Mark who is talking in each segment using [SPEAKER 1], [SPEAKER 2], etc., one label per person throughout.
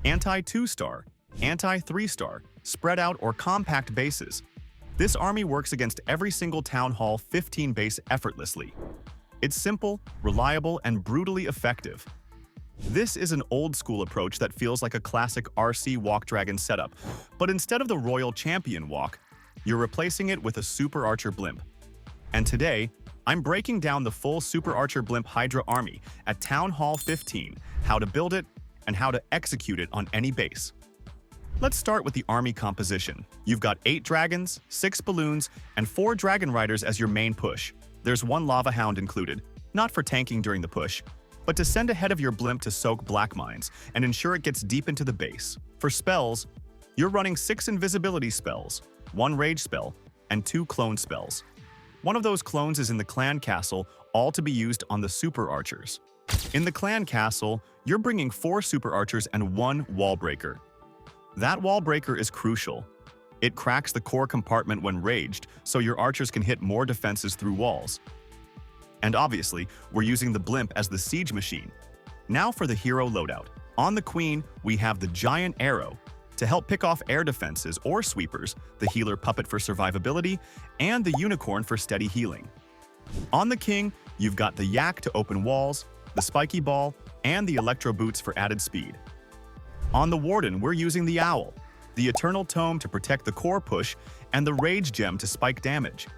[SPEAKER 1] anti-2-star, anti-3-star, spread out or compact bases. This army works against every single Town Hall 15 base effortlessly. It's simple, reliable, and brutally effective. This is an old-school approach that feels like a classic RC Walk Dragon setup, but instead of the Royal Champion Walk, you're replacing it with a Super Archer Blimp. And today, I'm breaking down the full Super Archer Blimp Hydra army at Town Hall 15, how to build it, and how to execute it on any base. Let's start with the army composition. You've got 8 dragons, 6 balloons, and 4 dragon riders as your main push. There's 1 lava hound included, not for tanking during the push, but to send ahead of your blimp to soak black mines and ensure it gets deep into the base. For spells, you're running 6 invisibility spells, 1 rage spell, and 2 clone spells. One of those clones is in the clan castle, all to be used on the super archers. In the clan castle, you're bringing 4 super archers and 1 wall breaker. That wall breaker is crucial. It cracks the core compartment when raged, so your archers can hit more defenses through walls. And obviously, we're using the blimp as the siege machine. Now for the hero loadout. On the queen, we have the giant arrow to help pick off air defenses or sweepers, the healer puppet for survivability, and the unicorn for steady healing. On the king, you've got the yak to open walls, the spiky ball, and the electro boots for added speed. On the warden, we're using the owl, the eternal tome to protect the core push, and the rage gem to spike damage.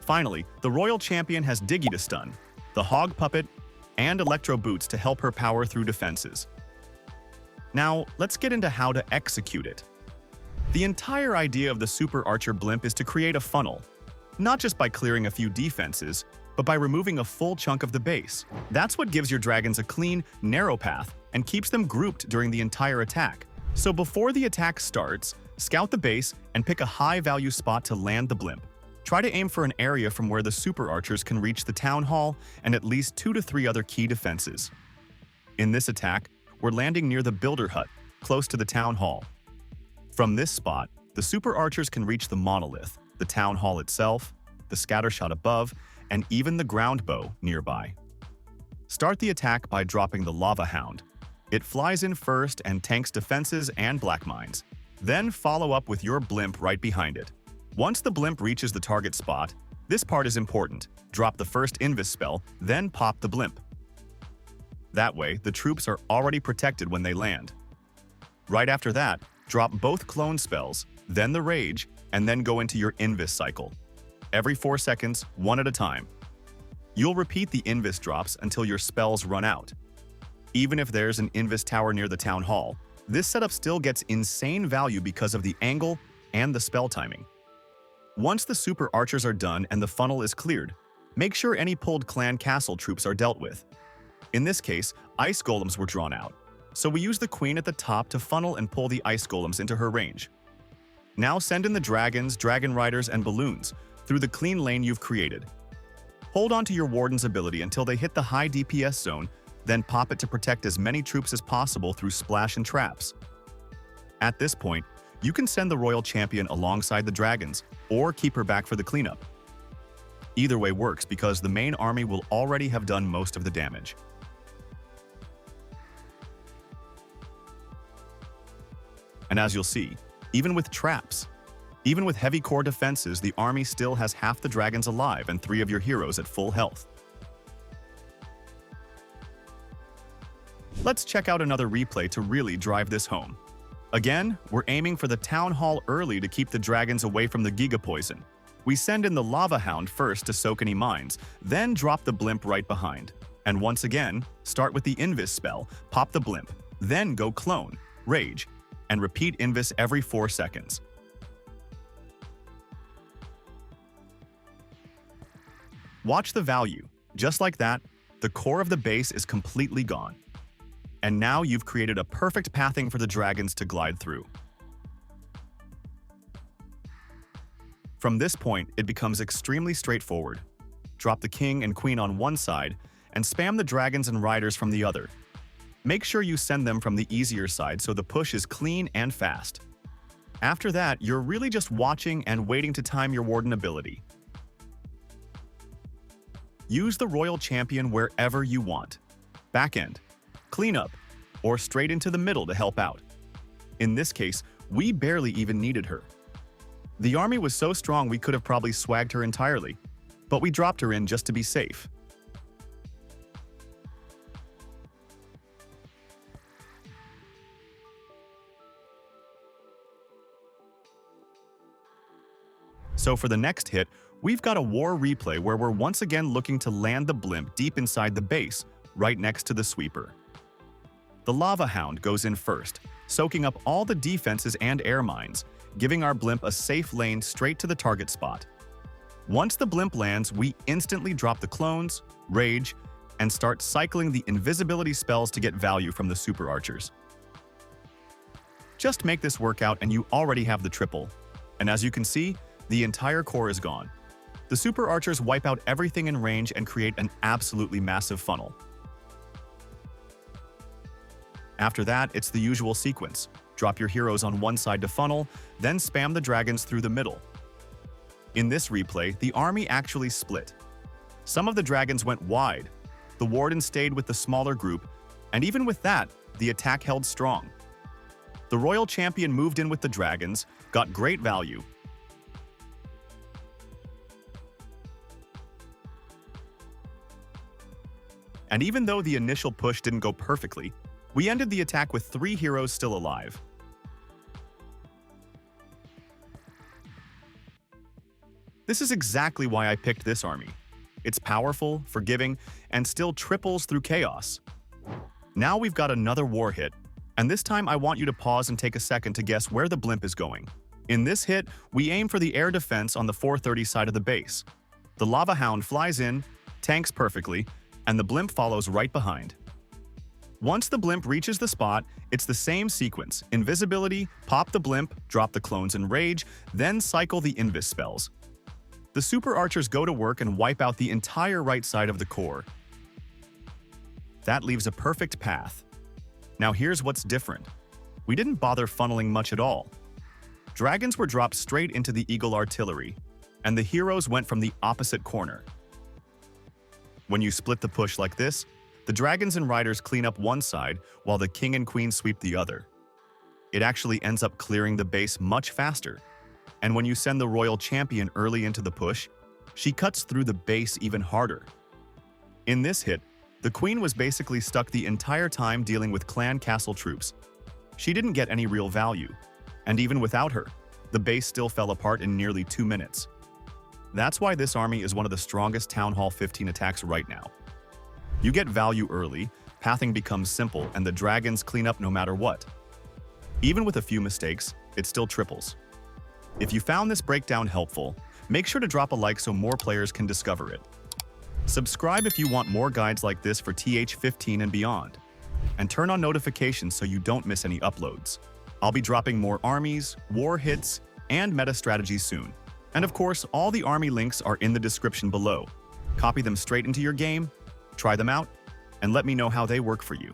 [SPEAKER 1] Finally, the royal champion has Diggy to stun, the hog puppet, and electro boots to help her power through defenses. Now, let's get into how to execute it. The entire idea of the Super Archer Blimp is to create a funnel, not just by clearing a few defenses, but by removing a full chunk of the base. That's what gives your dragons a clean, narrow path and keeps them grouped during the entire attack. So before the attack starts, scout the base and pick a high-value spot to land the blimp. Try to aim for an area from where the super archers can reach the town hall and at least 2 to 3 other key defenses. In this attack, we're landing near the builder hut, close to the town hall. From this spot, the super archers can reach the monolith, the town hall itself, the scattershot above, and even the ground bow nearby. Start the attack by dropping the lava hound. It flies in first and tanks defenses and black mines. Then follow up with your blimp right behind it. Once the blimp reaches the target spot, this part is important. Drop the first invis spell, then pop the blimp. That way, the troops are already protected when they land. Right after that, drop both clone spells, then the rage, and then go into your invis cycle. Every 4 seconds, 1 at a time. You'll repeat the invis drops until your spells run out. Even if there's an invis tower near the town hall, this setup still gets insane value because of the angle and the spell timing. Once the super archers are done and the funnel is cleared, make sure any pulled clan castle troops are dealt with. In this case, ice golems were drawn out, so we use the queen at the top to funnel and pull the ice golems into her range. Now send in the dragons, dragon riders, and balloons through the clean lane you've created. Hold on to your warden's ability until they hit the high DPS zone, then pop it to protect as many troops as possible through splash and traps. At this point, you can send the royal champion alongside the dragons, or keep her back for the cleanup. Either way works because the main army will already have done most of the damage. And as you'll see, even with traps, even with heavy core defenses, the army still has half the dragons alive and 3 of your heroes at full health. Let's check out another replay to really drive this home. Again, we're aiming for the town hall early to keep the dragons away from the giga poison. We send in the lava hound first to soak any mines, then drop the blimp right behind. And once again, start with the invis spell, pop the blimp, then go clone, rage, and repeat invis every 4 seconds. Watch the value. Just like that, the core of the base is completely gone. And now you've created a perfect pathing for the dragons to glide through. From this point, it becomes extremely straightforward. Drop the king and queen on one side, and spam the dragons and riders from the other. Make sure you send them from the easier side so the push is clean and fast. After that, you're really just watching and waiting to time your warden ability. Use the royal champion wherever you want. Backend, cleanup, or straight into the middle to help out. In this case, we barely even needed her. The army was so strong we could have probably swagged her entirely, but we dropped her in just to be safe. So for the next hit, we've got a war replay where we're once again looking to land the blimp deep inside the base, right next to the sweeper. The Lava Hound goes in first, soaking up all the defenses and air mines, giving our blimp a safe lane straight to the target spot. Once the blimp lands, we instantly drop the clones, rage, and start cycling the invisibility spells to get value from the super archers. Just make this work out and you already have the triple. And as you can see, the entire core is gone. The super archers wipe out everything in range and create an absolutely massive funnel. After that, it's the usual sequence. Drop your heroes on one side to funnel, then spam the dragons through the middle. In this replay, the army actually split. Some of the dragons went wide, the warden stayed with the smaller group, and even with that, the attack held strong. The royal champion moved in with the dragons, got great value. And even though the initial push didn't go perfectly, we ended the attack with 3 heroes still alive. This is exactly why I picked this army. It's powerful, forgiving, and still triples through chaos. Now we've got another war hit, and this time I want you to pause and take a second to guess where the blimp is going. In this hit, we aim for the air defense on the 430 side of the base. The Lava Hound flies in, tanks perfectly, and the blimp follows right behind. Once the blimp reaches the spot, it's the same sequence: invisibility, pop the blimp, drop the clones and rage, then cycle the invis spells. The super archers go to work and wipe out the entire right side of the core. That leaves a perfect path. Now here's what's different. We didn't bother funneling much at all. Dragons were dropped straight into the Eagle artillery, and the heroes went from the opposite corner. When you split the push like this, the dragons and riders clean up one side while the king and queen sweep the other. It actually ends up clearing the base much faster. And when you send the royal champion early into the push, she cuts through the base even harder. In this hit, the queen was basically stuck the entire time dealing with clan castle troops. She didn't get any real value, and even without her, the base still fell apart in nearly 2 minutes. That's why this army is one of the strongest Town Hall 15 attacks right now. You get value early, pathing becomes simple, and the dragons clean up no matter what. Even with a few mistakes, it still triples. If you found this breakdown helpful, make sure to drop a like so more players can discover it. Subscribe if you want more guides like this for TH15 and beyond. And turn on notifications so you don't miss any uploads. I'll be dropping more armies, war hits, and meta strategies soon. And of course, all the army links are in the description below. Copy them straight into your game, try them out, and let me know how they work for you.